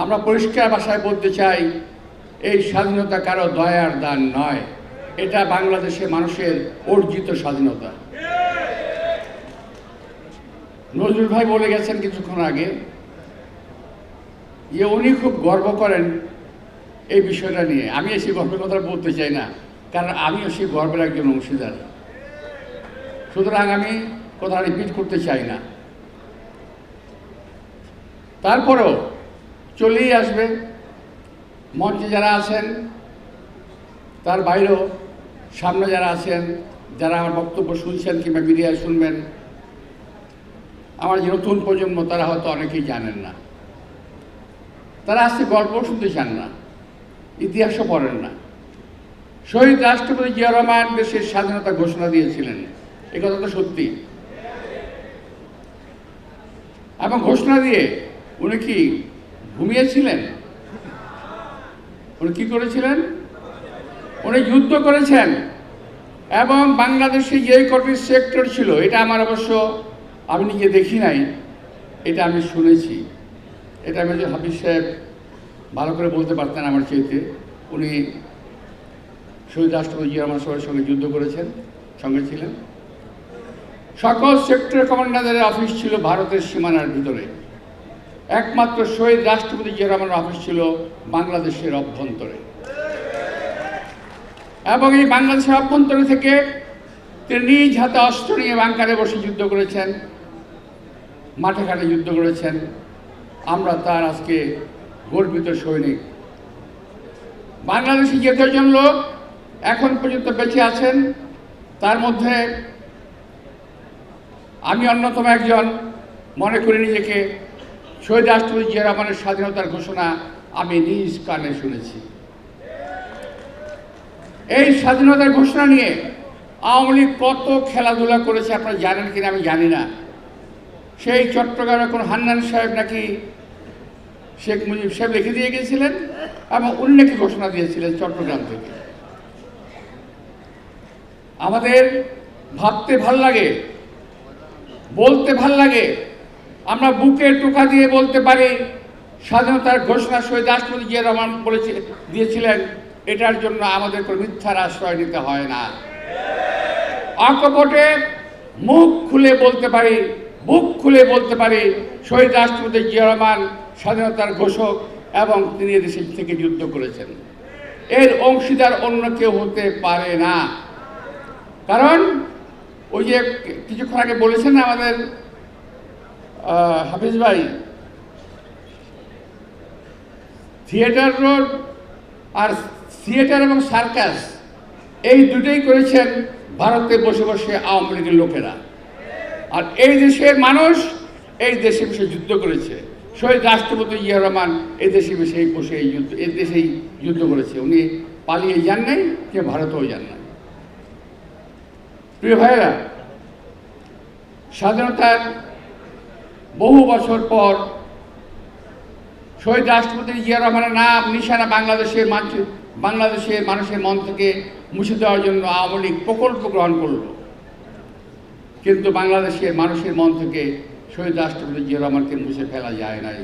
আমরা পরিষ্কার ভাষায় বলতে চাই, এই স্বাধীনতা কারো দয়ার দান নয়, এটা বাংলাদেশের মানুষের অর্জিত স্বাধীনতা। নজরুল ভাই বলে গেছেন কিছুক্ষণ আগে যে উনি খুব গর্ব করেন এই বিষয়টা নিয়ে। আমি সেই গর্বের কথা বলতে চাই না, কারণ আমিও সেই গর্বের একজন অংশীদার। সুতরাং আমি কথা রিপিট করতে চাই না। তারপরেও চলেই আসবে। মঞ্চে যারা আছেন, তার বাইরেও সামনে যারা আছেন, যারা আমার বক্তব্য শুনছেন কিংবা মিডিয়ায় শুনবেন, আমার যে নতুন প্রজন্ম তারা হয়তো অনেকেই জানেন না। তারা আজকে গল্প শুনতে চান না, ইতিহাসও পড়েন না। শহীদ রাষ্ট্রপতি জিয়া রহমান দেশের স্বাধীনতা ঘোষণা দিয়েছিলেন, এ কথা তো সত্যি। এবং ঘোষণা দিয়ে উনি কি ঘুমিয়েছিলেন? উনি কি করেছিলেন? উনি যুদ্ধ করেছেন। এবং বাংলাদেশে যে কটি সেক্টর ছিল, এটা আমার অবশ্য আমি নিজে দেখি নাই, এটা আমি শুনেছি। এটা মেজর হাফিজ সাহেব ভালো করে বলতে পারতেন আমার চাইতে। উনি শহীদ রাষ্ট্রপতি জিয়া রহমান সাহেবের সঙ্গে যুদ্ধ করেছেন, সঙ্গে ছিলেন। সকল সেক্টর কমান্ডারদের অফিস ছিল ভারতের সীমানার ভিতরে। একমাত্র শহীদ রাষ্ট্রপতি জিয়া রহমানের অফিস ছিল বাংলাদেশের অভ্যন্তরে। এবং এই বাংলাদেশের অভ্যন্তরে থেকে তিনি নিজ হাতে অস্ত্র নিয়ে বাংকারে বসে যুদ্ধ করেছেন, মাঠে ঘাটে যুদ্ধ করেছেন। আমরা তার আজকে গর্বিত সৈনিক। বাংলাদেশে যে কজন লোক এখন পর্যন্ত বেঁচে আছেন, তার মধ্যে আমি অন্যতম একজন। মনে করি নিজেকে শহীদ রাষ্ট্রপতি জিয়া রহমানের স্বাধীনতার ঘোষণা আমি নিজ কানে শুনেছি। এই স্বাধীনতার ঘোষণা নিয়ে আওয়ামী লীগ কত খেলাধুলা করেছে আপনারা জানেন কিনা আমি জানি না। সেই চট্টগ্রামে কোন হান্নান সাহেব নাকি শেখ মুজিব সাহেব লিখে দিয়ে গিয়েছিলেন এবং উনি নাকি ঘোষণা দিয়েছিলেন চট্টগ্রাম থেকে। আমাদের ভাবতে ভাল লাগে, বলতে ভাল লাগে, আমরা বুকে টোকা দিয়ে বলতে পারি স্বাধীনতার ঘোষণা শহীদ রাষ্ট্রপতি জিয়া রহমান দিয়েছিলেন। এটার জন্য আমাদের কোনো মিথ্যার আশ্রয় নিতে হয় না। অকপটে মুখ খুলে বলতে পারি, বুক খুলে বলতে পারি শহীদ রাষ্ট্রপতি জিয়া রহমান স্বাধীনতার ঘোষক এবং তিনি দেশ থেকে যুদ্ধ করেছেন। এর অংশীদার অন্য কেউ হতে পারে না। কারণ ওই যে কিছুক্ষণ আগে বলেছেন আমাদের হাফিজ ভাই, থিয়েটার রোড আর থিয়েটার এবং সার্কাস এই দুটোই করেছেন ভারতে বসে বসে আওয়ামী লীগের লোকেরা। আর এই দেশের মানুষ এই দেশে বসে যুদ্ধ করেছে। শহীদ রাষ্ট্রপতি জিয়া রহমান এই দেশে বসে এই দেশেই যুদ্ধ করেছে। উনি পালিয়ে যান নাই, কে ভারতেও যান নাই। প্রিয় ভাইয়েরা, স্বাধীনতার বহু বছর পর শহীদ রাষ্ট্রপতি জিয়া রহমানের নাম নিশানা বাংলাদেশের মানুষের মন থেকে মুছে দেওয়ার জন্য আওয়ামী লীগ প্রকল্প গ্রহণ করল। কিন্তু বাংলাদেশের মানুষের মন থেকে শহীদ রাষ্ট্রপতি জিয়া রহমানকে মুছে ফেলা যায় নাই।